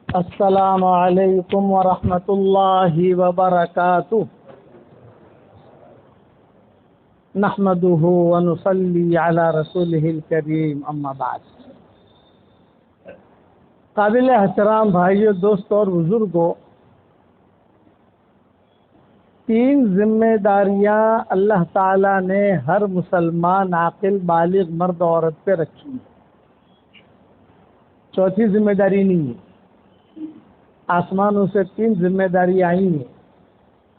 السلام علیکم ورحمۃ اللہ وبرکاتہ نحمده ونصلي على رسوله الكریم اما بعد۔ قابل احترام بھائیوں، دوستوں اور بزرگوں، 3 ذمہ داریاں اللہ تعالیٰ نے ہر مسلمان عاقل بالغ مرد عورت پہ رکھی ہیں۔ چوتھی ذمہ داری نہیں ہے۔ آسمانوں سے 3 ذمہ داری آئی ہیں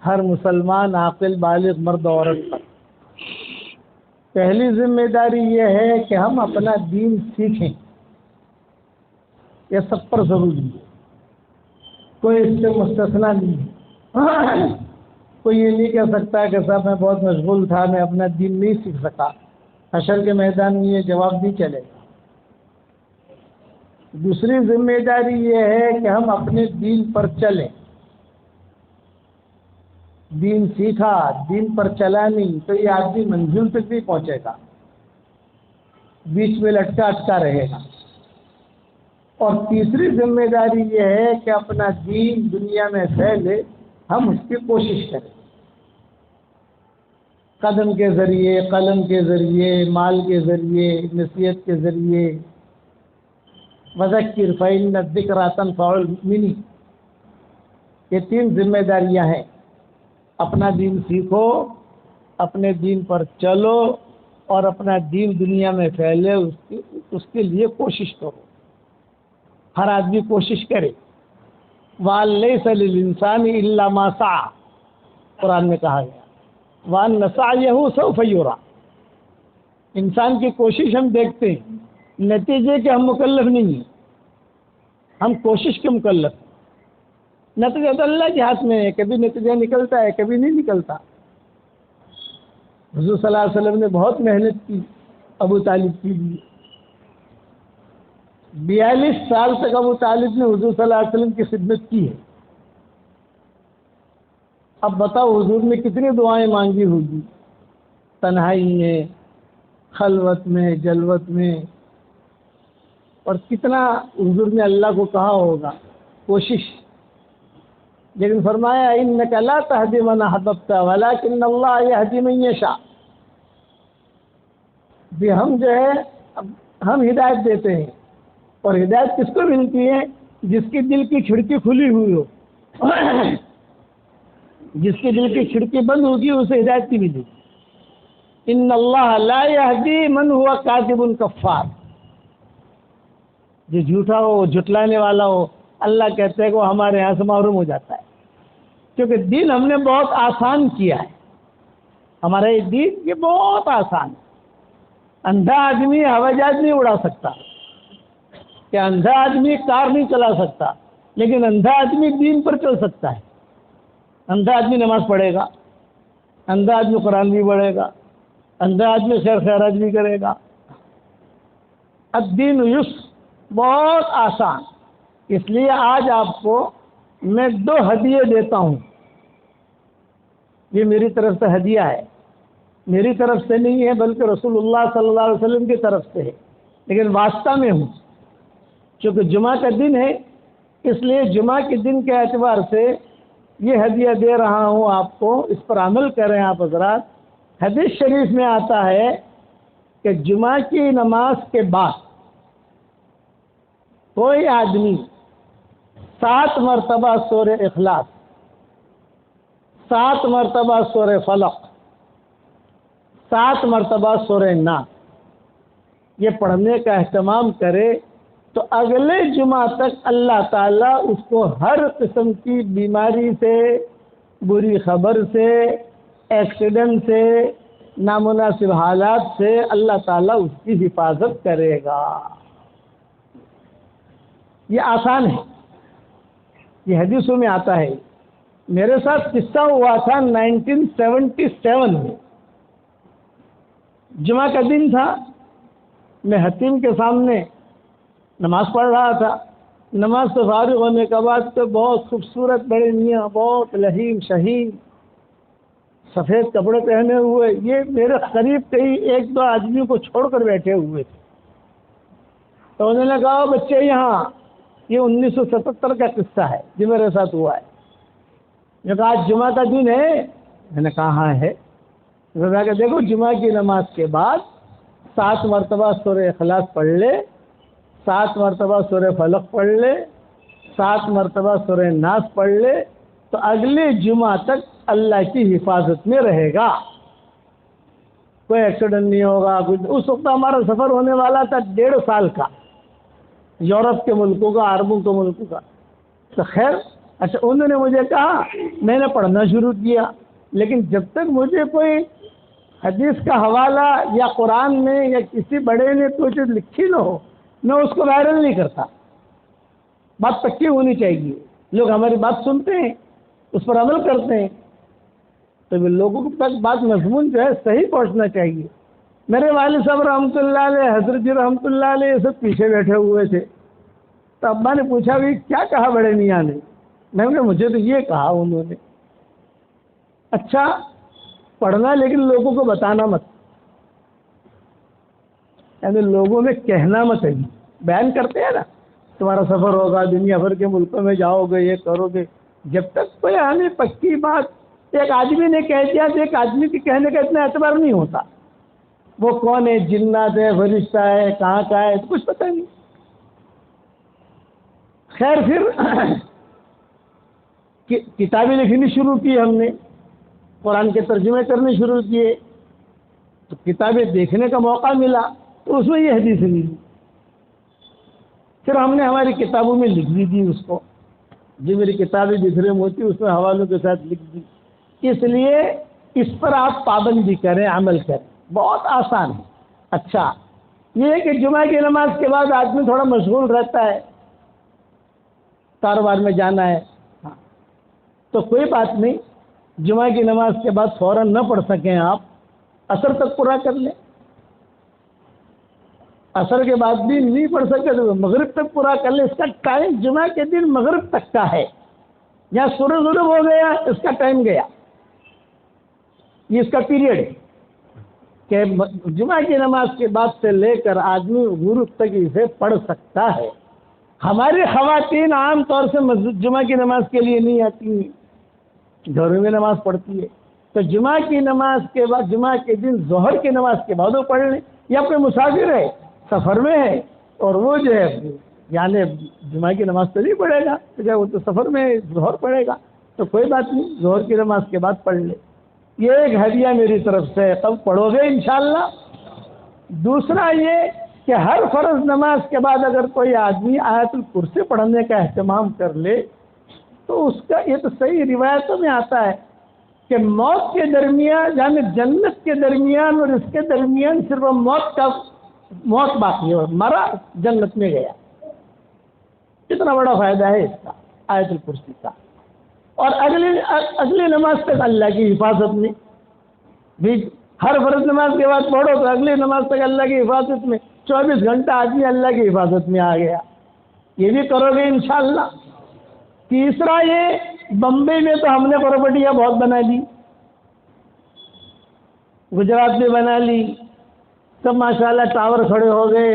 ہر مسلمان عاقل بالغ مرد عورت پر۔ پہلی ذمہ داری یہ ہے کہ ہم اپنا دین سیکھیں، یہ سب پر ضروری ہے، کوئی اس سے مستثنا نہیں ہے۔ کوئی یہ نہیں کہہ سکتا کہ صاحب میں بہت مشغول تھا، میں اپنا دین نہیں سیکھ سکا۔ حشر کے میدان میں یہ جواب نہیں چلے گا۔ دوسری ذمہ داری یہ ہے کہ ہم اپنے دین پر چلیں۔ دین سیکھا، دین پر چلا نہیں تو یہ آدمی منزل تک نہیں پہنچے گا، بیچ میں لٹکا اٹکا رہے گا۔ اور تیسری ذمہ داری یہ ہے کہ اپنا دین دنیا میں پھیلے، ہم اس کی کوشش کریں، قدم کے ذریعے، قلم کے ذریعے، مال کے ذریعے، نصیحت کے ذریعے۔ وذکر فإن الذکرى تنفع المؤمنین، یہ 3 ذمہ داریاں ہیں۔ اپنا دین سیکھو، اپنے دین پر چلو، اور اپنا دین دنیا میں پھیلے، اس کے لیے کوشش کرو۔ ہر آدمی کوشش کرے۔ وَلَيْسَ لِلْإِنسَانِ إِلَّا مَا سَعَى، قرآن میں کہا گیا، وَأَنَّ سَعْيَهُ سَوْفَ يُرَىٰ۔ انسان کی کوشش ہم دیکھتے ہیں، نتیجے کے ہم مکلف نہیں ہیں، ہم کوشش کے مکلف ہیں۔ نتیجہ تو اللہ کے ہاتھ میں ہے، کبھی نتیجہ نکلتا ہے، کبھی نہیں نکلتا۔ حضور صلی اللہ علیہ وسلم نے بہت محنت کی ابو طالب کے لیے۔ 42 سال تک ابو طالب نے حضور صلی اللہ علیہ وسلم کی خدمت کی ہے۔ اب بتاؤ حضور نے کتنی دعائیں مانگی ہوگی، تنہائی میں، خلوت میں، جلوت میں، اور کتنا حضور نے اللہ کو کہا ہوگا، کوشش۔ لیکن فرمایا انک لا تہدی من احببت ولکن اللہ یہدی من یشاء۔ بھی ہم جو ہے ہم ہدایت دیتے ہیں، اور ہدایت کس کو ملتی ہے؟ جس کی دل کی کھڑکی کھلی ہوئی ہو۔ جس کی دل کی کھڑکی بند ہوگی اسے ہدایت نہیں ملے گی۔ ان اللہ لا یہدی من ہوا کاذب کفار، جو جھوٹا ہو، جھٹلانے والا ہو، اللہ کہتے ہیں کہ وہ ہمارے یہاں سے محروم ہو جاتا ہے، کیونکہ دین ہم نے بہت آسان کیا ہے۔ ہمارا یہ دین یہ بہت آسان ہے۔ اندھا آدمی ہوائی جہاز نہیں اڑا سکتا، کہ اندھا آدمی کار نہیں چلا سکتا، لیکن اندھا آدمی دین پر چل سکتا ہے۔ اندھا آدمی نماز پڑھے گا، اندھا آدمی قرآن بھی پڑھے گا، اندھا آدمی خیر خیرات بھی کرے گا۔ الدین یسر، بہت آسان۔ اس لیے آج آپ کو میں 2 ہدیے دیتا ہوں۔ یہ میری طرف سے ہدیہ ہے، میری طرف سے نہیں ہے بلکہ رسول اللہ صلی اللہ علیہ وسلم کی طرف سے ہے، لیکن واسطہ میں ہوں۔ چونکہ جمعہ کا دن ہے، اس لیے جمعہ کے دن کے اعتبار سے یہ ہدیہ دے رہا ہوں آپ کو، اس پر عمل کریں آپ حضرات۔ حدیث شریف میں آتا ہے کہ جمعہ کی نماز کے بعد کوئی آدمی 7 مرتبہ سورہ اخلاص، 7 مرتبہ سورہ فلق، 7 مرتبہ سورہ ناس یہ پڑھنے کا اہتمام کرے تو اگلے جمعہ تک اللہ تعالیٰ اس کو ہر قسم کی بیماری سے، بری خبر سے، ایکسیڈنٹ سے، نامناسب حالات سے اللہ تعالیٰ اس کی حفاظت کرے گا۔ یہ آسان ہے، یہ حدیثوں میں آتا ہے۔ میرے ساتھ قصہ ہوا تھا 1977 میں۔ جمعہ کا دن تھا، میں حتیم کے سامنے نماز پڑھ رہا تھا۔ نماز سے فارغ ہونے کے بعد تو بہت خوبصورت بڑے میاں، بہت لحیم شہین، سفید کپڑے پہنے ہوئے، یہ میرے قریب کئی 1-2 آدمیوں کو چھوڑ کر بیٹھے ہوئے تھے۔ تو انہوں نے کہا بچے یہاں یہ 1977 کا قصہ ہے جو میرے ساتھ ہوا ہے. میں کہا آج جمعہ کا دن ہے؟ میں نے کہا ہاں ہے. میں کہا دیکھو جمعہ کی نماز کے بعد 7 مرتبہ سورہ اخلاص پڑھ لے، 7 مرتبہ سورہ فلق پڑھ لے، 7 مرتبہ سورہ ناس پڑھ لے تو اگلے جمعہ تک اللہ کی حفاظت میں رہے گا، کوئی ایکسیڈنٹ نہیں ہوگا. اس وقت ہمارا سفر ہونے والا تھا 1.5 سال کا، یورپ کے ملکوں کا، عربوں کے ملکوں کا. تو خیر اچھا انہوں نے مجھے کہا، میں نے پڑھنا شروع کیا، لیکن جب تک مجھے کوئی حدیث کا حوالہ یا قرآن میں یا کسی بڑے نے کوئی چیز لکھی نہ ہو، میں اس کو وائرل نہیں کرتا. بات پکی ہونی چاہیے، لوگ ہماری بات سنتے ہیں، اس پر عمل کرتے ہیں، تو لوگوں تک بات مضمون جو ہے صحیح پہنچنا چاہیے. میرے والد صاحب رحمۃ اللہ علیہ، حضرت جی رحمۃ اللہ علیہ، یہ سب پیچھے بیٹھے ہوئے تھے. تو ابا نے پوچھا بھی کیا کہا بڑے میاں نے؟ میں نے کہا مجھے تو یہ کہا انہوں نے. اچھا پڑھنا لیکن لوگوں کو بتانا مت، یعنی لوگوں میں کہنا مت ہے. بیان کرتے ہیں نا تمہارا سفر ہوگا، دنیا بھر کے ملکوں میں جاؤ گے، یہ کرو گے. جب تک کوئی ہمیں پکی بات ایک آدمی نے کہہ دیا تو ایک آدمی کے کہنے کا اتنا اعتبار نہیں ہوتا. وہ کون ہے، جنات ہے، فرشتہ ہے، کہاں کا ہے، کچھ پتہ نہیں. خیر پھر کتابیں لکھنی شروع کی ہم نے، قرآن کے ترجمے کرنے شروع کیے، تو کتابیں دیکھنے کا موقع ملا تو اس میں یہ حدیث ملی. پھر ہم نے ہماری کتابوں میں لکھ بھی دی اس کو، جو میری کتابیں جس میں ہوتی اس میں حوالوں کے ساتھ لکھ دی. اس لیے اس پر آپ پابندی کریں، عمل کریں، بہت آسان ہے. اچھا یہ ہے کہ جمعہ کی نماز کے بعد آدمی تھوڑا مشغول رہتا ہے، کاروبار میں جانا ہے، تو کوئی بات نہیں، جمعہ کی نماز کے بعد فوراً نہ پڑھ سکیں آپ، عصر تک پورا کر لیں. عصر کے بعد بھی نہیں پڑھ سکتے تو مغرب تک پورا کر لیں. اس کا ٹائم جمعہ کے دن مغرب تک کا ہے. جہاں سورج غروب ہو گیا اس کا ٹائم گیا، یہ اس کا پیریڈ ہے کہ جمعہ کی نماز کے بعد سے لے کر آدمی غروب تک اسے پڑھ سکتا ہے. ہماری خواتین عام طور سے مسجد جمعہ کی نماز کے لیے نہیں آتی، گھروں میں نماز پڑھتی ہے. تو جمعہ کی نماز کے بعد، جمعہ کے دن ظہر کی نماز کے بعد وہ پڑھ لیں. یا کوئی مسافر ہے، سفر میں ہے، اور وہ جو ہے یعنی جمعہ کی نماز تو نہیں پڑھے گا، وہ تو سفر میں ظہر پڑھے گا، تو کوئی بات نہیں، ظہر کی نماز کے بعد پڑھ لے. یہ ایک ہدیہ میری طرف سے، کب پڑھو گے انشاءاللہ. دوسرا یہ کہ ہر فرض نماز کے بعد اگر کوئی آدمی آیت الکرسی پڑھنے کا اہتمام کر لے تو اس کا، یہ تو صحیح روایتوں میں آتا ہے کہ موت کے درمیان، یعنی جنت کے درمیان اور اس کے درمیان صرف موت باقی ہے، مرا جنت میں گیا. کتنا بڑا فائدہ ہے اس کا، آیت الکرسی کا. اور اگلی نماز تک اللہ کی حفاظت میں بھی، ہر فرض نماز کے بعد پڑھو تو اگلی نماز تک اللہ کی حفاظت میں، 24 گھنٹہ آدمی اللہ کی حفاظت میں آ گیا. یہ بھی کرو گے انشاءاللہ. تیسرا یہ، بمبئی میں تو ہم نے پراپرٹیاں بہت بنا لی، گجرات میں بنا لی، سب ماشاءاللہ ٹاور کھڑے ہو گئے،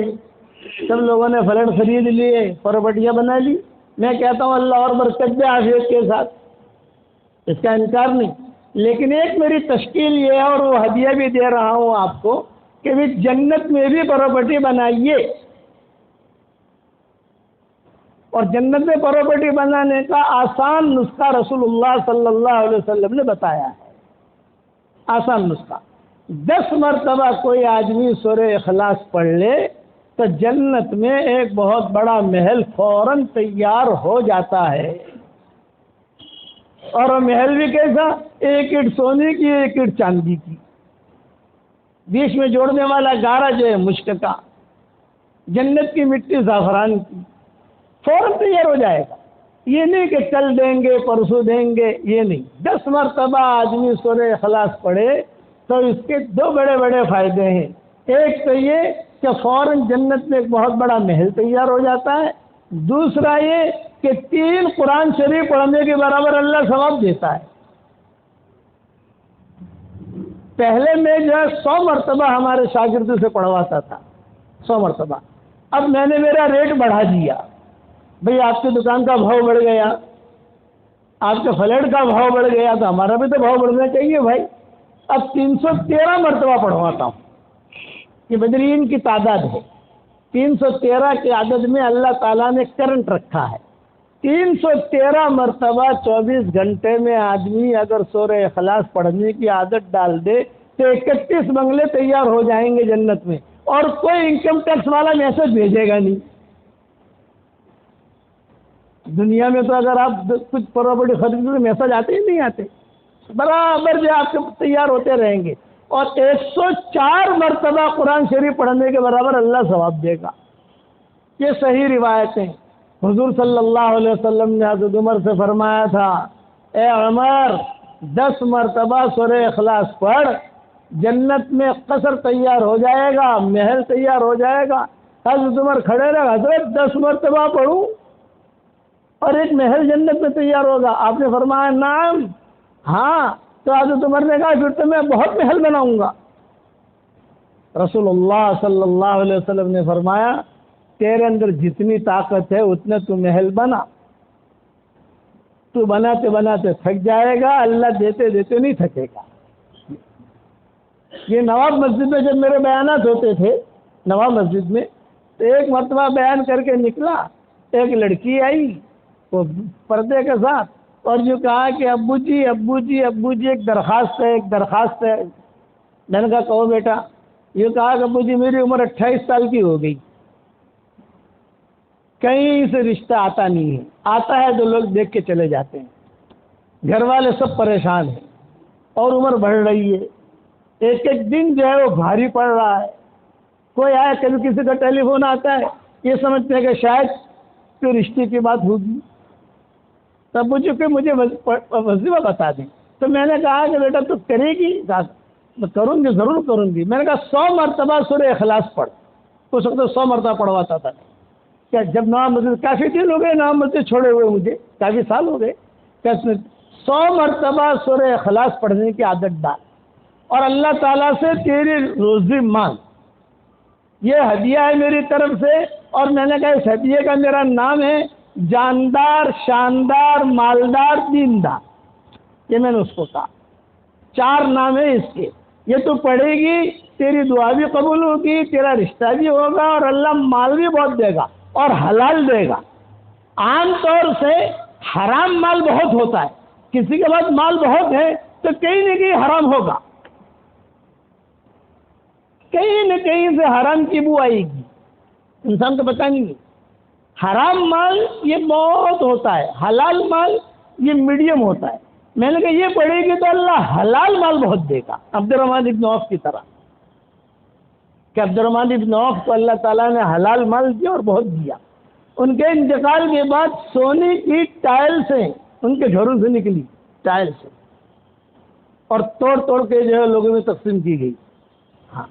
سب لوگوں نے فلیٹ خرید لیے، پراپرٹیاں بنا لی. میں کہتا ہوں اللہ اور برکت دے عافیت کے ساتھ، اس کا انکار نہیں. لیکن ایک میری تشکیل یہ ہے، اور وہ ہدیہ بھی دے رہا ہوں آپ کو، کہ بھی جنت میں بھی پراپرٹی بنائیے. اور جنت میں پراپرٹی بنانے کا آسان نسخہ رسول اللہ صلی اللہ علیہ وسلم نے بتایا ہے. آسان نسخہ، 10 مرتبہ کوئی آدمی سورہ اخلاص پڑھ لے تو جنت میں ایک بہت بڑا محل فوراً تیار ہو جاتا ہے. اور وہ محل بھی کیسا، 1 اینٹ سونے کی، 1 اینٹ چاندی کی، بیچ میں جوڑنے والا گارا جو ہے مشک کا، جنت کی مٹی زعفران کی، فوراً تیار ہو جائے گا. یہ نہیں کہ کل دیں گے، پرسوں دیں گے، یہ نہیں. 10 مرتبہ آدمی سورہ اخلاص پڑھے تو اس کے 2 بڑے بڑے فائدے ہیں. ایک تو یہ کہ فوراً جنت میں ایک بہت بڑا محل تیار ہو جاتا ہے. دوسرا یہ کہ 3 قرآن شریف پڑھنے کے برابر اللہ ثواب دیتا ہے. پہلے میں جو ہے 100 مرتبہ ہمارے شاگردوں سے پڑھواتا تھا، 100 مرتبہ. اب میں نے میرا ریٹ بڑھا دیا، بھئی آپ کی دکان کا بھاؤ بڑھ گیا، آپ کے فلیٹ کا بھاؤ بڑھ گیا تو ہمارا بھی تو بھاؤ بڑھنا چاہیے بھائی۔ اب 313 مرتبہ پڑھواتا ہوں، یہ بدرین کی تعداد ہے۔ 313 کی عدد میں اللہ تعالیٰ نے کرنٹ رکھا ہے۔ 313 مرتبہ 24 گھنٹے میں آدمی اگر سورہ اخلاص پڑھنے کی عادت ڈال دے تو 31 بنگلے تیار ہو جائیں گے جنت میں، اور کوئی انکم ٹیکس والا میسج بھیجے گا نہیں۔ دنیا میں تو اگر آپ کچھ پراپرٹی خریدیں تو میسج آتے ہی نہیں آتے، برابر جو آپ کے تیار ہوتے رہیں گے، اور 104 مرتبہ قرآن شریف پڑھنے کے برابر اللہ ثواب دے گا۔ یہ صحیح روایتیں۔ حضور صلی اللہ علیہ وسلم نے حضرت عمر سے فرمایا تھا، اے عمر 10 مرتبہ سورہ اخلاص پڑھ، جنت میں قصر تیار ہو جائے گا، محل تیار ہو جائے گا۔ حضرت عمر کھڑے رہے، حضرت 10 مرتبہ پڑھوں اور ایک محل جنت میں تیار ہوگا؟ آپ نے فرمایا نعم، ہاں۔ تو حضرت عمر نے کہا پھر تو میں بہت محل بناؤں گا۔ رسول اللہ صلی اللہ علیہ وسلم نے فرمایا، تیرے اندر جتنی طاقت ہے اتنا تو محل بنا، تو بناتے بناتے تھک جائے گا، اللہ دیتے دیتے نہیں تھکے گا۔ یہ نواب مسجد میں جب میرے بیانات ہوتے تھے نواب مسجد میں، تو ایک مرتبہ بیان کر کے نکلا، ایک لڑکی آئی وہ پردے کے ساتھ، اور جو کہا کہ ابو جی ابو جی ابو جی ایک درخواست ہے ایک درخواست ہے۔ میں نے کہا کہو بیٹا۔ یہ کہا کہ ابو جی میری عمر 28 سال کی ہو گئی، کہیں سے رشتہ آتا نہیں ہے، آتا ہے تو لوگ دیکھ کے چلے جاتے ہیں، گھر والے سب پریشان ہیں، اور عمر بڑھ رہی ہے، ایک ایک دن جو ہے وہ بھاری پڑ رہا ہے۔ کوئی آیا کبھی کسی کا ٹیلی فون آتا ہے، یہ سمجھتے ہیں کہ شاید کوئی رشتے کی بات ہوگی، تب مجھے وظیفہ بتا دیں۔ تو میں نے کہا کہ بیٹا تو کرے گی؟ میں کروں گی، ضرور کروں گی۔ میں نے کہا 100 مرتبہ سورہ اخلاص پڑھ۔ اس وقت 100 مرتبہ پڑھواتا تھا۔ کیا جب نواب مسجد، کافی دن ہو گئے نواب مسجد چھوڑے ہوئے، مجھے کافی سال ہو گئے، کہ 100 مرتبہ سورہ اخلاص پڑھنے کی عادت ڈال، اور اللہ تعالیٰ سے تیری روزی مانگ۔ یہ ہدیہ ہے میری طرف سے، اور میں نے کہا اس ہدیے کا میرا نام ہے جاندار، شاندار، مالدار، دیندار۔ یہ میں نے اس کو کہا، 4 نام ہے اس کے، یہ تو پڑھے گی، تیری دعا بھی قبول ہوگی، تیرا رشتہ بھی ہوگا، اور اللہ مال بھی بہت دے گا اور حلال دے گا۔ عام طور سے حرام مال بہت ہوتا ہے، کسی کے پاس مال بہت ہے تو کہیں نہ کہیں حرام ہوگا، کہیں نہ کہیں سے حرام کی بو آئے گی، انسان کو پتہ نہیں ہے۔ حرام مال یہ بہت ہوتا ہے، حلال مال یہ میڈیم ہوتا ہے۔ میں نے کہا یہ پڑھے گی تو اللہ حلال مال بہت دے گا، عبد الرحمن ابن عوف کی طرح، کہ عبد الرحمن ابن عوف کو اللہ تعالیٰ نے حلال مال دیا اور بہت دیا۔ ان کے انتقال کے بعد سونے کی ٹائل سے ان کے گھروں سے نکلی، ٹائل سے، اور توڑ توڑ کے جو ہے لوگوں میں تقسیم کی گئی۔ ہاں،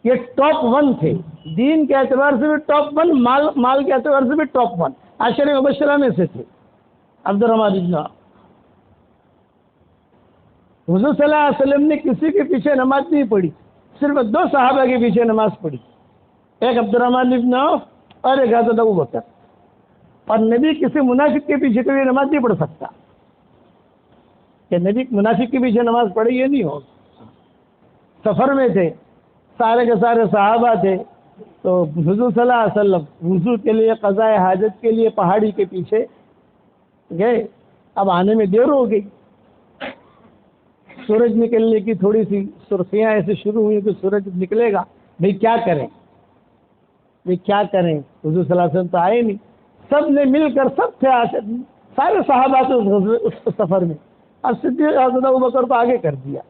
یہ ٹاپ 1 تھے، دین کے اعتبار سے بھی ٹاپ 1، مال کے اعتبار سے بھی ٹاپ 1، عشرہ مبشرہ میں سے تھے عبد الرحمن ابن عوف۔ حضور صلی اللہ علیہ وسلم نے کسی کے پیچھے نماز نہیں پڑھی، صرف 2 صحابہ کے پیچھے نماز پڑھی، ایک عبد الرحمن ابن عوف اور ایک حضرت ابوبکر۔ اور نبی کسی منافق کے پیچھے کبھی نماز نہیں پڑھ سکتا، کہ نبی منافق کے پیچھے نماز پڑھی، یہ نہیں ہو۔ سفر میں تھے، سارے کے سارے صحابہ تھے، تو حضور صلی اللہ علیہ وسلم وضو کے لیے، قضاء حاجت کے لیے پہاڑی کے پیچھے گئے۔ اب آنے میں دیر ہو گئی، سورج نکلنے کی تھوڑی سی سرخیاں ایسے شروع ہوئی کہ سورج نکلے گا، بھئی کیا کریں، کیا کریں؟ حضور صلی اللہ علیہ وسلم تو آئے نہیں، سب نے مل کر، سب تھے سارے صحابہ تھے اس سفر میں، اب صدیق حضرت ابوبکر کو آگے کر دیا،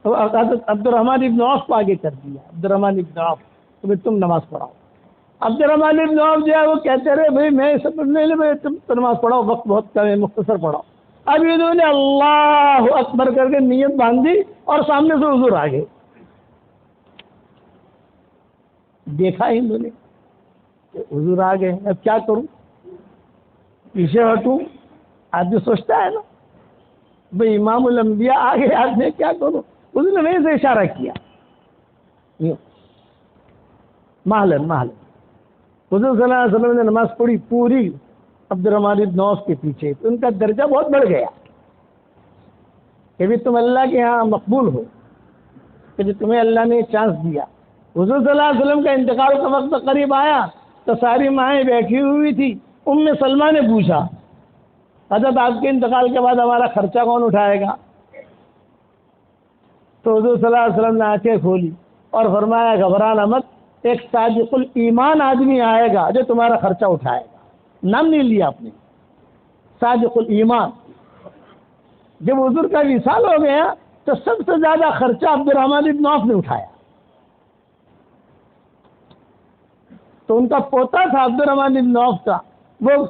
حضرت عبد الرحمن ابن عوف کو آگے کر دیا۔ عبد الرحمن ابن عوف تو تم نماز پڑھاؤ۔ عبد الرحمن ابن عوف جو ہے وہ کہتے رہے بھائی میں سب نہیں، تم نماز پڑھاؤ، وقت بہت کم ہے، مختصر پڑھاؤ۔ اب انہوں نے اللہ اکبر کر کے نیت باندھی اور سامنے سے حضور آ گئے۔ دیکھا انہوں نے کہ حضور آ گئے، اب کیا کروں، پیچھے ہٹوں؟ آدمی سوچتا ہے نا، بھئی امام الانبیاء آ گئے، آج میں کیا کروں؟ حضور نے وہیں سے اشارہ کیا، محلن۔ حضور صلی اللہ علیہ وسلم نے نماز پڑھی پوری، عبد الرحمن بن عوف کے پیچھے، تو ان کا درجہ بہت بڑھ گیا کہ بھی تم اللہ کے ہاں مقبول ہو، کہ تمہیں اللہ نے چانس دیا۔ حضور صلی اللہ علیہ وسلم کا انتقال کا وقت قریب آیا تو ساری مائیں بیٹھی ہوئی تھی۔ سلمہ نے پوچھا، حضرت آپ کے انتقال کے بعد ہمارا خرچہ کون اٹھائے گا؟ تو حضور صلی اللہ علیہ وسلم نے آنکھیں کھولی اور فرمایا گھبرانا مت، ایک صادق الایمان آدمی آئے گا جو تمہارا خرچہ اٹھائے گا۔ نام نہیں لیا آپ نے، صادق الایمان۔ جب حضور کا وصال ہو گیا تو سب سے زیادہ خرچہ عبد الرحمن بن عوف نے اٹھایا۔ تو ان کا پوتا تھا عبد الرحمن بن عوف کا، وہ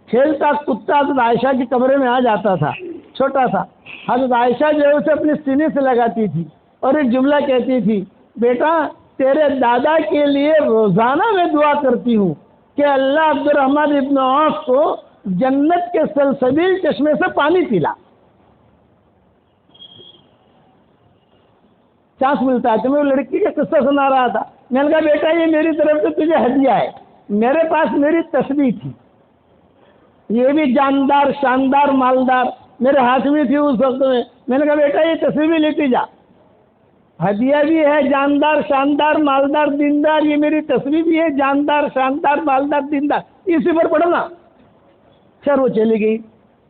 کھیلتا کتا حضرت عائشہ کے کمرے میں آ جاتا تھا، چھوٹا سا۔ حضرت عائشہ جو ہے اسے اپنے سینے سے لگاتی تھی اور ایک جملہ کہتی تھی، بیٹا تیرے دادا کے لیے روزانہ میں دعا کرتی ہوں کہ اللہ عبد الرحمن ابن عوف کو جنت کے سلسبیل چشمے سے پانی پلا۔ چانس ملتا ہے تو میں وہ لڑکی کا قصہ سنا رہا تھا، میں نے کہا بیٹا یہ میری طرف سے تجھے ہدیہ ہے، میرے پاس میری تسبیح تھی، یہ بھی جاندار شاندار مالدار میرے ہاتھ میں تھی اس وقت میں نے کہا بیٹا یہ تسبیح بھی لیتی جا، ہدیہ بھی ہے جاندار شاندار مالدار دیندار، یہ میری تسبیح بھی ہے جاندار شاندار مالدار دیندار، اسی پر پڑھنا۔ پھر وہ چلی گئی،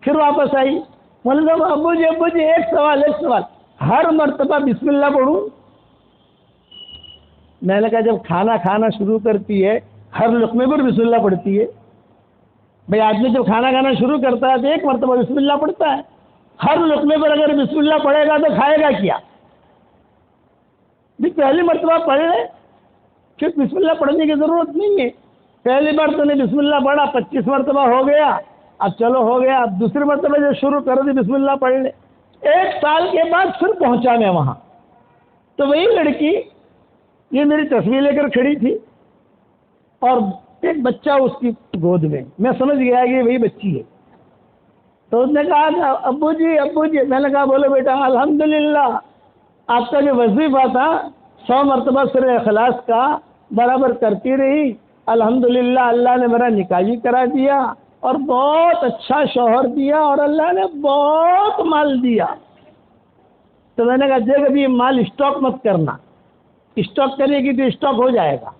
پھر واپس آئی، بولے صاحب ابو جی ایک سوال ہر مرتبہ بسم اللہ پڑھوں؟ میں نے کہا جب کھانا شروع کرتی ہے ہر لقمے پر بسم اللہ پڑھتی ہے، بھائی آدمی جب کھانا کھانا شروع کرتا ہے تو ایک مرتبہ بسم اللہ پڑھتا ہے، ہر لقمے پر اگر بسم اللہ پڑھے گا تو کھائے گا کیا؟ پہلی مرتبہ پڑھ لے، پھر بسم اللہ پڑھنے کی ضرورت نہیں ہے۔ پہلی بار تو نے بسم اللہ پڑھا، 25 مرتبہ ہو گیا، اب چلو ہو گیا، اب دوسری مرتبہ جو شروع کر دی بسم اللہ پڑھ لے۔ 1 سال کے بعد پھر پہنچا میں وہاں، تو وہی لڑکی یہ میری تصویر لے کر کھڑی تھی اور ایک بچہ اس کی گود میں سمجھ گیا کہ وہی بچی ہے۔ تو اس نے کہا ابو جی میں نے کہا بولو بیٹا الحمدللہ آپ کا جو وظیفہ تھا 100 مرتبہ سورہ اخلاص کا برابر کرتی رہی، الحمدللہ اللہ نے میرا نکاح بھی کرا دیا اور بہت اچھا شوہر دیا اور اللہ نے بہت مال دیا۔ تو میں نے کہا دیکھ ابھی مال اسٹاک مت کرنا، اسٹاک کرے گی تو اسٹاک ہو جائے گا،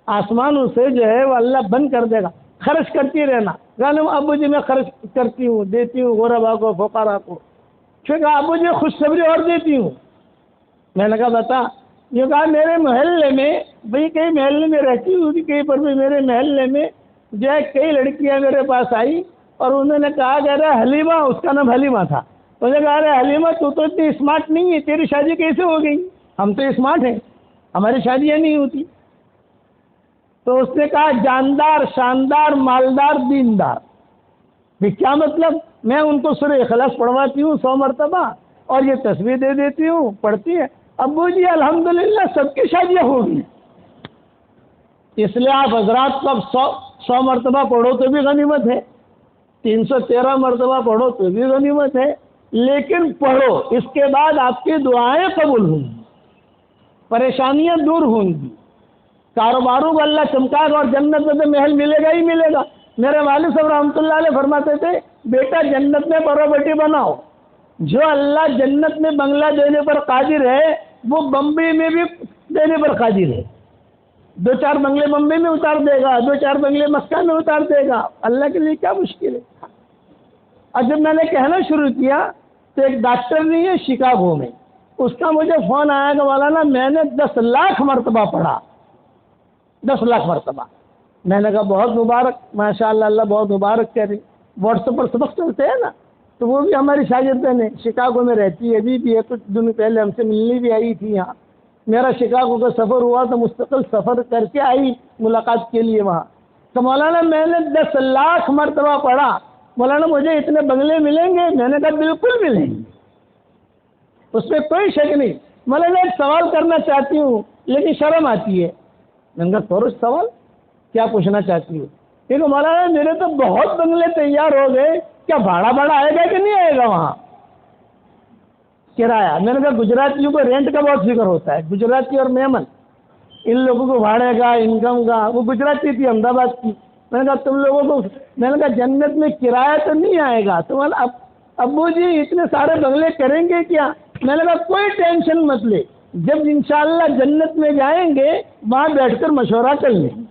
آسمانوں سے جو ہے وہ اللہ بند کر دے گا، خرچ کرتی رہنا۔ کہا ابو جی میں خرچ کرتی ہوں، دیتی ہوں غربا کو فقراء کو۔ پھر کہا ابو جی خوشخبری اور دیتی ہوں۔ میں نے کہا بتا، یہ کہا میرے محلے میں، بھئی کئی محلے میں رہتی ہوں کہیں پر بھی، میرے محلے میں جو ہے کئی لڑکیاں میرے پاس آئی اور انہوں نے کہا کہ ارے حلیمہ، اس کا نام حلیمہ تھا، انہوں نے کہا ارے حلیمہ تو اتنی اسمارٹ نہیں ہے، تیری شادی کیسے ہو گئی؟ ہم تو اسمارٹ ہیں، ہماری شادیاں نہیں ہوتی۔ تو اس نے کہا جاندار شاندار مالدار دیندار۔ بھی کیا مطلب؟ میں ان کو سورہ اخلاص پڑھواتی ہوں 100 مرتبہ اور یہ تصویر دے دیتی ہوں، پڑھتی ہے۔ ابو جی الحمدللہ سب کی شادیاں ہوگی، اس لیے آپ حضرات کو اب 100 مرتبہ پڑھو تو بھی غنیمت ہے، 313 مرتبہ پڑھو تو بھی غنیمت ہے، لیکن پڑھو، اس کے بعد آپ کی دعائیں قبول ہوں گی، پریشانیاں دور ہوں گی، کاروباروں کو اللہ چمکائے گا اور جنت میں تو محل ملے گا ہی ملے گا۔ میرے والد صاحب رحمۃ اللہ علیہ فرماتے تھے بیٹا جنت میں پراپرٹی بناؤ، جو اللہ جنت میں بنگلہ دینے پر قادر ہے وہ بمبئی میں بھی دینے پر قادر ہے، 2-4 بنگلے بمبئی میں اتار دے گا، 2-4 بنگلے مکہ میں اتار دے گا، اللہ کے لیے کیا مشکل ہے۔ اور جب میں نے کہنا شروع کیا تو ایک ڈاکٹر نہیں ہے شکاگو میں، اس کا مجھے فون آیا کہ مولانا میں نے 10 لاکھ مرتبہ پڑھا، 10 لاکھ مرتبہ۔ میں نے کہا بہت مبارک، ماشاء اللہ، اللہ بہت مبارک کرے۔ واٹس ایپ پر سبق چلتے ہیں نا، تو وہ بھی ہماری شاگردیں نے، شکاگو میں رہتی ہے، ابھی بھی ہے، کچھ دن پہلے ہم سے ملنے بھی آئی تھی یہاں۔ میرا شکاگو کا سفر ہوا تو مستقل سفر کر کے آئی ملاقات کے لیے وہاں۔ تو مولانا میں نے 10 لاکھ مرتبہ پڑھا، مولانا مجھے اتنے بنگلے ملیں گے؟ میں نے کہا بالکل ملیں گے، اس میں کوئی شک نہیں۔ مولانا ایک سوال کرنا چاہتی ہوں لیکن شرم آتی ہے۔ میں نے کہا فوراً سوال کیا پوچھنا چاہتی ہوں؟ کیونکہ مولانا میرے تو بہت بنگلے تیار ہو گئے، کیا بھاڑا آئے گا کہ نہیں آئے گا وہاں کرایہ؟ میں نے کہا گجراتیوں کو رینٹ کا بہت فکر ہوتا ہے، گجراتی اور میمن، ان لوگوں کو بھاڑے کا انکم کا۔ وہ گجراتی تھی احمد آباد کی، میں نے کہا تم لوگوں کو، میں نے کہا جنت میں کرایہ تو نہیں آئے گا، تمہارا ابو جی اتنے سارے بنگلے کریں گے کیا؟ میں نے کہا کوئی ٹینشن مت لے، جب انشاءاللہ جنت میں جائیں گے وہاں بیٹھ کر مشورہ کر لیں گے،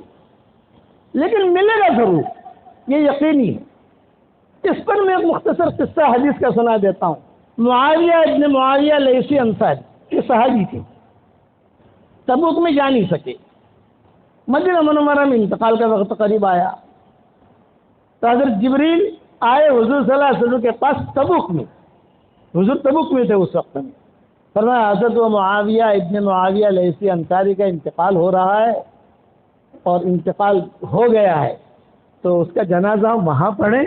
لیکن ملے گا ضرور، یہ یقینی ہے۔ اس پر میں ایک مختصر قصہ حدیث کا سنا دیتا ہوں۔ معاویہ ابن معاویہ لیثی انصاری، یہ صحابی تھے، تبوک میں جا نہیں سکے، مدینہ منورہ میں انتقال کا وقت قریب آیا تو حضرت جبریل آئے حضور صلی اللہ علیہ وسلم کے پاس تبوک میں، حضور تبوک میں تھے اس وقت میں، فرمایا حضرت معاویہ ابن معاویہ لیثی انصاری کا انتقال ہو رہا ہے اور انتقال ہو گیا ہے، تو اس کا جنازہ وہاں پڑھیں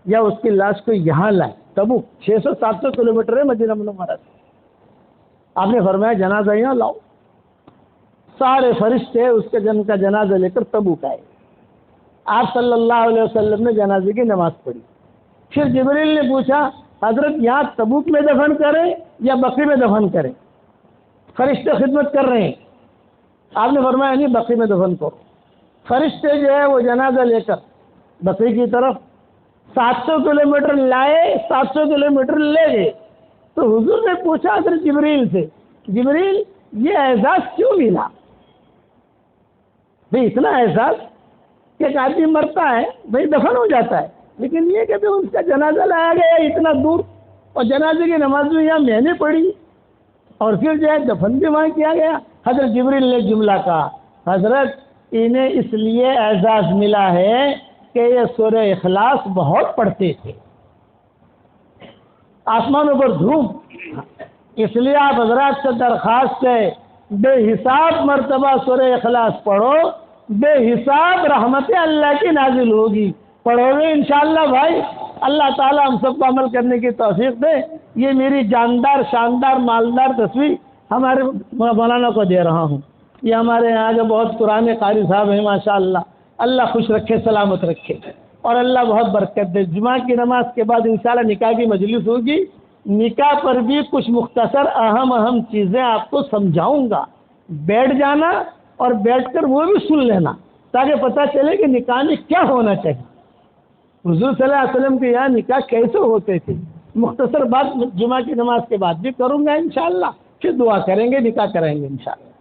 یا اس کی لاش کو یہاں لائیں۔ تبوک 600-700 کلومیٹر ہے مدینہ منورہ سے۔ آپ نے فرمایا جنازہ یہاں لاؤ۔ سارے فرشتے اس کے جن کا جنازہ لے کر تبوک آئے، آپ صلی اللہ علیہ وسلم نے جنازے کی نماز پڑھی۔ پھر جبریل نے پوچھا حضرت یہاں تبوک میں دفن کریں یا بقیع میں دفن کریں؟ فرشتے خدمت کر رہے ہیں، آپ نے فرمایا نہیں بقیع میں دفن کرو۔ فرشتے جو ہے وہ جنازہ لے کر بقیع کی طرف 700 کلومیٹر لائے، 700 کلومیٹر لے گئے، تو حضور نے پوچھا حضرت جبریل سے، جبریل یہ اعزاز کیوں ملا؟ بھئی اتنا احساس کہ ایک آدمی مرتا ہے بھئی دفن ہو جاتا ہے، لیکن یہ کہ اس کا جنازہ لایا گیا اتنا دور، اور جنازے کی نماز بھی یہاں میں نے پڑھی، اور پھر جو ہے دفن بھی وہاں کیا گیا۔ حضرت جبریل نے جملہ کہا حضرت انہیں اس لیے اعزاز ملا ہے کہ یہ سورہ اخلاص بہت پڑھتے تھے، آسمانوں پر دھوم، اس لیے آپ حضرات سے درخواست ہے بے حساب مرتبہ سورہ اخلاص پڑھو، بے حساب رحمت اللہ کی نازل ہوگی، پڑھو گے انشاءاللہ بھائی، اللہ تعالیٰ ہم سب کو عمل کرنے کی توفیق دے۔ یہ میری جاندار شاندار مالدار تصویر ہمارے مولانا کو دے رہا ہوں، یہ ہمارے یہاں جو بہت پرانے قاری صاحب ہیں ماشاءاللہ، اللہ خوش رکھے سلامت رکھے اور اللہ بہت برکت دے۔ جمعہ کی نماز کے بعد انشاءاللہ نکاح کی مجلس ہوگی، نکاح پر بھی کچھ مختصر اہم چیزیں آپ کو سمجھاؤں گا، بیٹھ جانا اور بیٹھ کر وہ بھی سن لینا تاکہ پتہ چلے کہ نکاح میں کیا ہونا چاہیے، حضور صلی اللہ علیہ وسلم کے یہاں نکاح کیسے ہوتے تھے۔ مختصر بات جمعہ کی نماز کے بعد بھی کروں گا انشاءاللہ، پھر دعا کریں گے، نکاح کریں گے انشاءاللہ۔